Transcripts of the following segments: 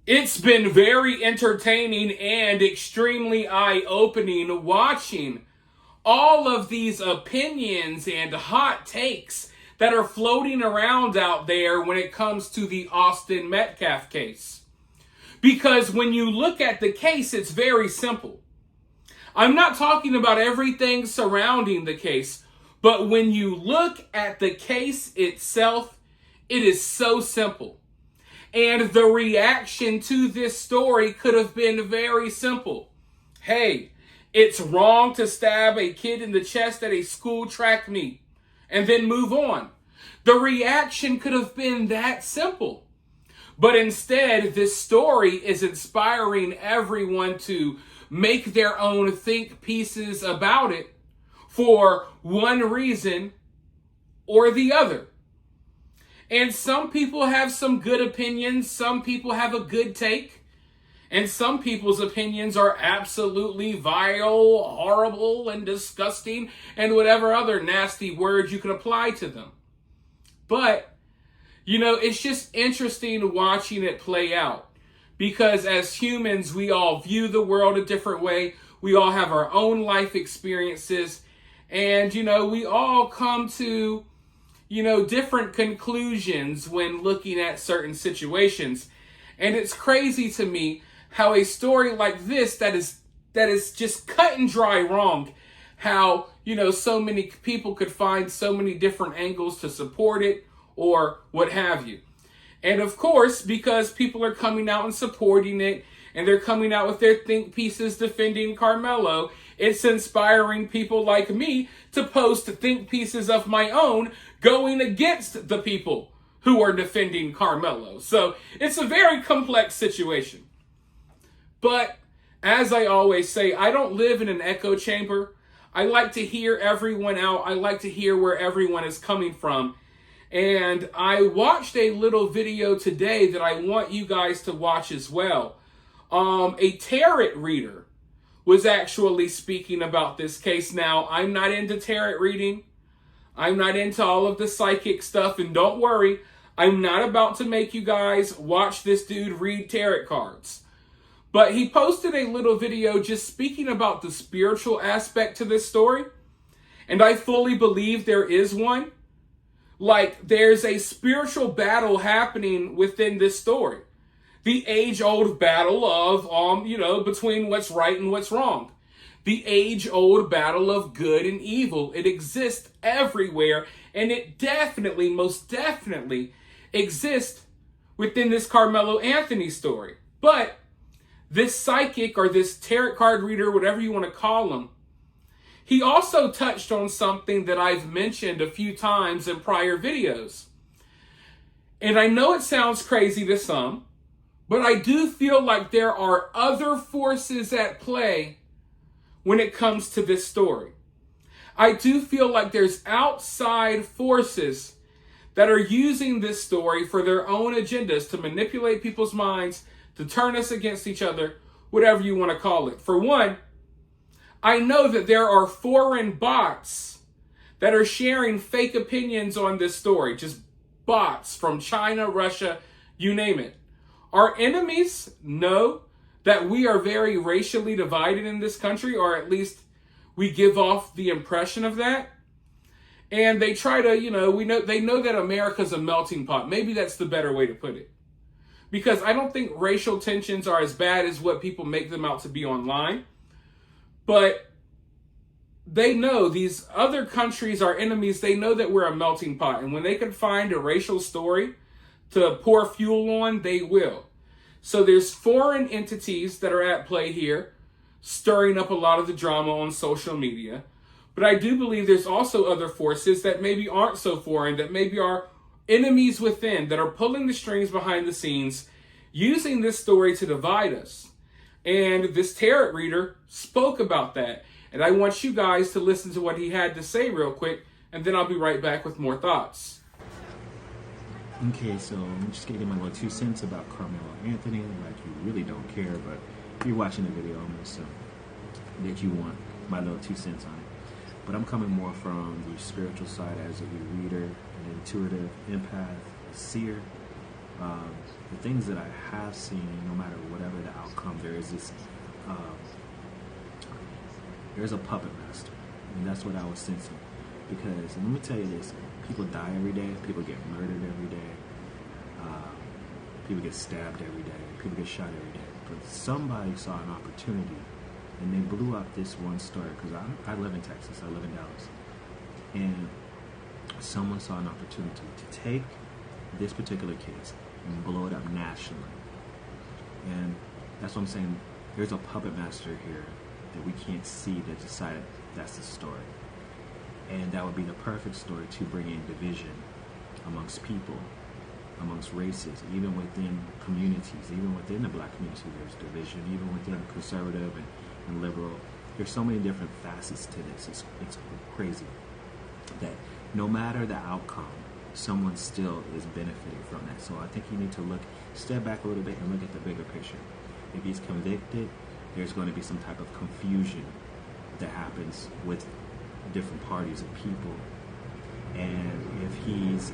It's been very entertaining and extremely eye-opening watching all of these opinions and hot takes that are floating around out there when it comes to the Austin Metcalf case. Because when you look at the case, it's very simple. I'm not talking about everything surrounding the case, but when you look at the case itself, it is so simple. And the reaction to this story could have been very simple. Hey, it's wrong to stab a kid in the chest at a school track meet and then move on. The reaction could have been that simple. But instead, this story is inspiring everyone to make their own think pieces about it for one reason or the other. And some people have some good opinions, some people have a good take, and some people's opinions are absolutely vile, horrible, and disgusting, and whatever other nasty words you can apply to them. But, it's just interesting watching it play out. Because as humans, we all view the world a different way. We all have our own life experiences. And, we all come to different conclusions when looking at certain situations. And it's crazy to me how a story like this that is just cut and dry wrong, how, so many people could find so many different angles to support it or what have you. And of course, because people are coming out and supporting it, and they're coming out with their think pieces defending Karmelo, it's inspiring people like me to post think pieces of my own going against the people who are defending Karmelo. So it's a very complex situation. But as I always say, I don't live in an echo chamber. I like to hear everyone out. I like to hear where everyone is coming from. And I watched a little video today that I want you guys to watch as well. A tarot reader was actually speaking about this case. Now, I'm not into tarot reading. I'm not into all of the psychic stuff. And don't worry, I'm not about to make you guys watch this dude read tarot cards. But he posted a little video just speaking about the spiritual aspect to this story. And I fully believe there is one. Like, there's a spiritual battle happening within this story. The age-old battle of, between what's right and what's wrong. The age-old battle of good and evil. It exists everywhere, and it definitely, most definitely, exists within this Karmelo Anthony story. But this psychic or this tarot card reader, whatever you want to call him, he also touched on something that I've mentioned a few times in prior videos. And I know it sounds crazy to some, but I do feel like there are other forces at play when it comes to this story. I do feel like there's outside forces that are using this story for their own agendas to manipulate people's minds, to turn us against each other, whatever you want to call it. For one, I know that there are foreign bots that are sharing fake opinions on this story. Just bots from China, Russia, you name it. Our enemies know that we are very racially divided in this country, or at least we give off the impression of that. And they try to, they know that America's a melting pot. Maybe that's the better way to put it. Because I don't think racial tensions are as bad as what people make them out to be online. But they know these other countries, our enemies, they know that we're a melting pot. And when they can find a racial story to pour fuel on, they will. So there's foreign entities that are at play here, stirring up a lot of the drama on social media. But I do believe there's also other forces that maybe aren't so foreign, that maybe are enemies within, that are pulling the strings behind the scenes, using this story to divide us. And this tarot reader spoke about that. And I want you guys to listen to what he had to say real quick, and then I'll be right back with more thoughts. Okay, so I'm just going to give my little 2 cents about Karmelo Anthony. Like, you really don't care, but if you're watching the video, I'm going to assume that you want my little 2 cents on it. But I'm coming more from the spiritual side as a reader, an intuitive, empath, a seer. The things that I have seen, no matter whatever the outcome, um, there's a puppet master, and that's what I was sensing. Because let me tell you this: people die every day, people get murdered every day, people get stabbed every day, people get shot every day. But somebody saw an opportunity, and they blew up this one story. Because I live in Texas, I live in Dallas, and someone saw an opportunity to take this particular case and blow it up nationally. And that's what I'm saying. There's a puppet master here that we can't see that decided that's the story. And that would be the perfect story to bring in division amongst people, amongst races, even within communities, even within the black community there's division, even within conservative and liberal. There's so many different facets to this. It's crazy that no matter the outcome, someone still is benefiting from that. So I think you need to step back a little bit and look at the bigger picture. If he's convicted, there's going to be some type of confusion that happens with different parties of people. And if he's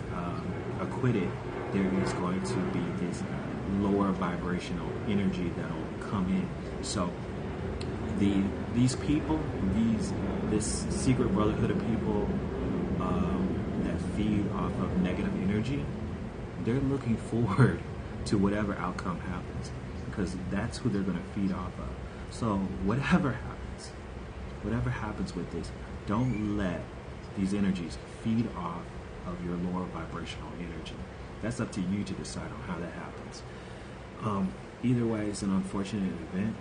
acquitted, there is going to be this lower vibrational energy that'll come in. So these people, this secret brotherhood of people that feed off of negative energy, they're looking forward to whatever outcome happens, because that's who they're going to feed off of. So whatever happens with this, don't let these energies feed off of your lower vibrational energy. That's up to you to decide on how that happens. Either way, it's an unfortunate event.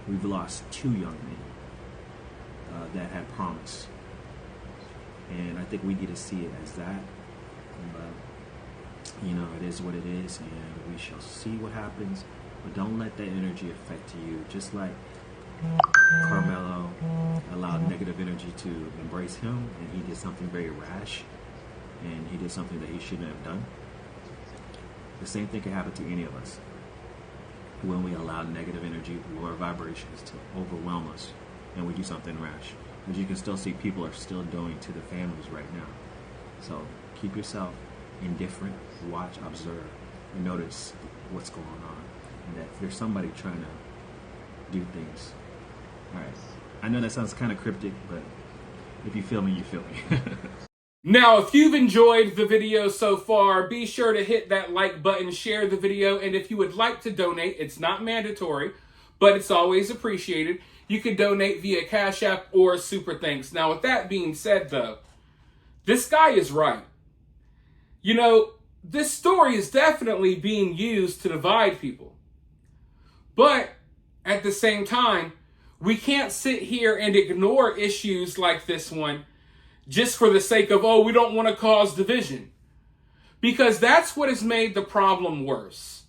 We've lost 2 young men that had promise, and I think we need to see it as that. But it is what it is, and we shall see what happens. But don't let that energy affect you. Just like Karmelo allowed negative energy to embrace him, and he did something very rash, and he did something that he shouldn't have done. The same thing can happen to any of us when we allow negative energy, lower vibrations to overwhelm us, and we do something rash. As you can still see, people are still doing to the families right now. So keep yourself indifferent, watch, observe, and notice what's going on, and that there's somebody trying to do things. All right, I know that sounds kind of cryptic, but if you feel me, you feel me. Now, if you've enjoyed the video so far, be sure to hit that like button, share the video, and if you would like to donate, it's not mandatory, but it's always appreciated. You can donate via Cash App or Super Thanks. Now, with that being said, though, this guy is right. This story is definitely being used to divide people. But at the same time, we can't sit here and ignore issues like this one just for the sake of, we don't want to cause division. Because that's what has made the problem worse.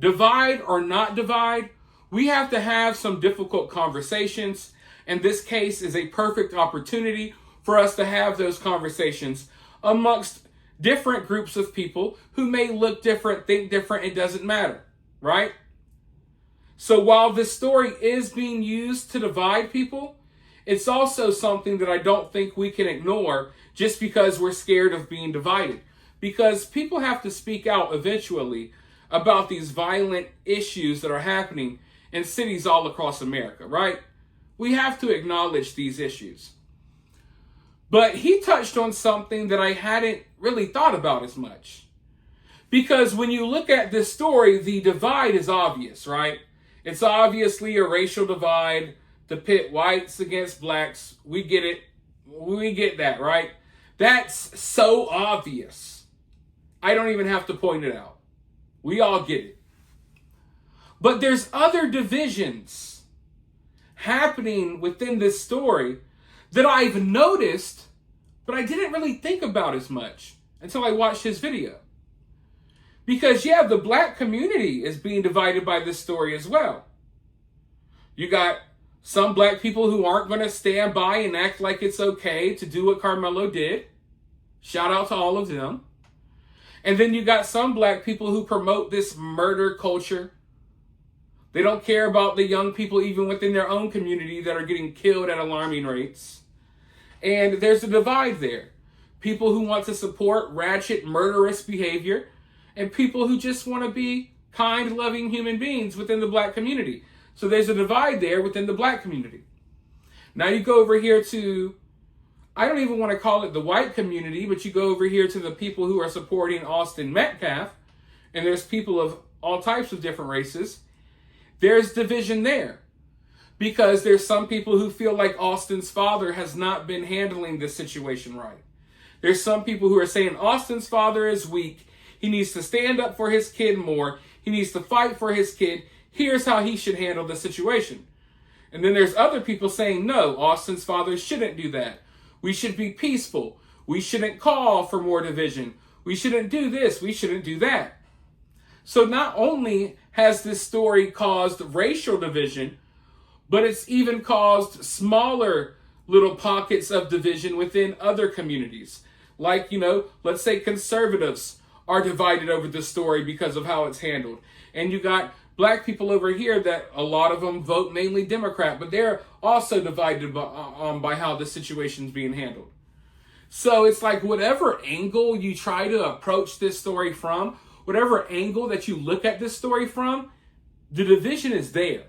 Divide or not divide, we have to have some difficult conversations, and this case is a perfect opportunity for us to have those conversations amongst different groups of people who may look different, think different, it doesn't matter, right? So while this story is being used to divide people, it's also something that I don't think we can ignore just because we're scared of being divided. Because people have to speak out eventually about these violent issues that are happening in cities all across America, right? We have to acknowledge these issues. But he touched on something that I hadn't really thought about as much. Because when you look at this story, the divide is obvious, right? It's obviously a racial divide to pit whites against blacks. We get it. We get that, right? That's so obvious. I don't even have to point it out. We all get it. But there's other divisions happening within this story that I've noticed, but I didn't really think about as much until I watched his video. Because, the black community is being divided by this story as well. You got some black people who aren't going to stand by and act like it's okay to do what Karmelo did. Shout out to all of them. And then you got some black people who promote this murder culture. They don't care about the young people even within their own community that are getting killed at alarming rates. And there's a divide there. People who want to support ratchet, murderous behavior, and people who just want to be kind, loving human beings within the black community. So there's a divide there within the black community. Now you go over here to, I don't even want to call it the white community, but you go over here to the people who are supporting Austin Metcalf, and there's people of all types of different races. There's division there because there's some people who feel like Austin's father has not been handling this situation right. There's some people who are saying Austin's father is weak. He needs to stand up for his kid more. He needs to fight for his kid. Here's how he should handle the situation. And then there's other people saying, no, Austin's father shouldn't do that. We should be peaceful. We shouldn't call for more division. We shouldn't do this. We shouldn't do that. So not only has this story caused racial division, but it's even caused smaller little pockets of division within other communities. Like, let's say conservatives are divided over this story because of how it's handled. And you got black people over here that a lot of them vote mainly Democrat, but they're also divided by how the situation's being handled. So it's like whatever angle you try to approach this story from, whatever angle that you look at this story from, the division is there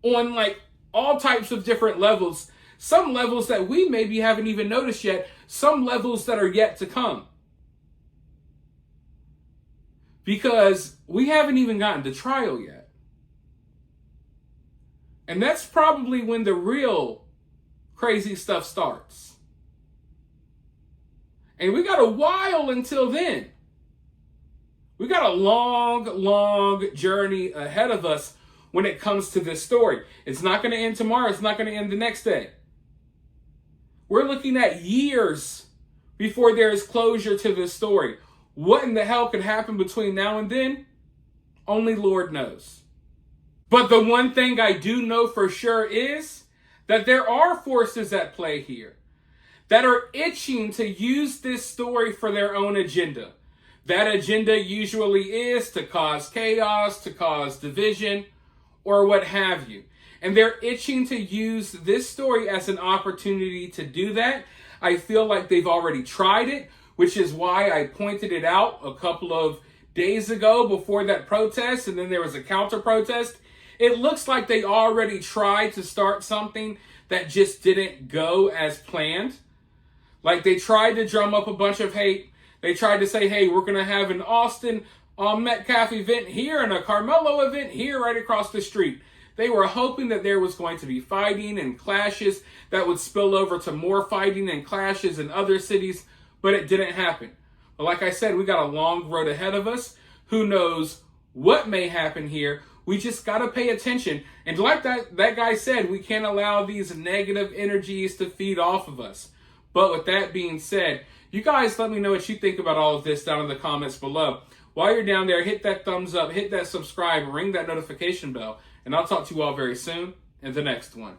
on like all types of different levels. Some levels that we maybe haven't even noticed yet, some levels that are yet to come. Because we haven't even gotten to trial yet. And that's probably when the real crazy stuff starts. And we got a while until then. We got a long, long journey ahead of us when it comes to this story. It's not going to end tomorrow. It's not going to end the next day. We're looking at years before there is closure to this story. What in the hell could happen between now and then? Only Lord knows. But the one thing I do know for sure is that there are forces at play here that are itching to use this story for their own agenda. That agenda usually is to cause chaos, to cause division, or what have you. And they're itching to use this story as an opportunity to do that. I feel like they've already tried it, which is why I pointed it out a couple of days ago before that protest, and then there was a counter protest. It looks like they already tried to start something that just didn't go as planned. Like they tried to drum up a bunch of hate. They tried to say, hey, we're going to have an Austin Metcalf event here and a Karmelo event here right across the street. They were hoping that there was going to be fighting and clashes that would spill over to more fighting and clashes in other cities, but it didn't happen. But like I said, we got a long road ahead of us. Who knows what may happen here? We just got to pay attention. And like that guy said, we can't allow these negative energies to feed off of us. But with that being said, you guys let me know what you think about all of this down in the comments below. While you're down there, hit that thumbs up, hit that subscribe, ring that notification bell. And I'll talk to you all very soon in the next one.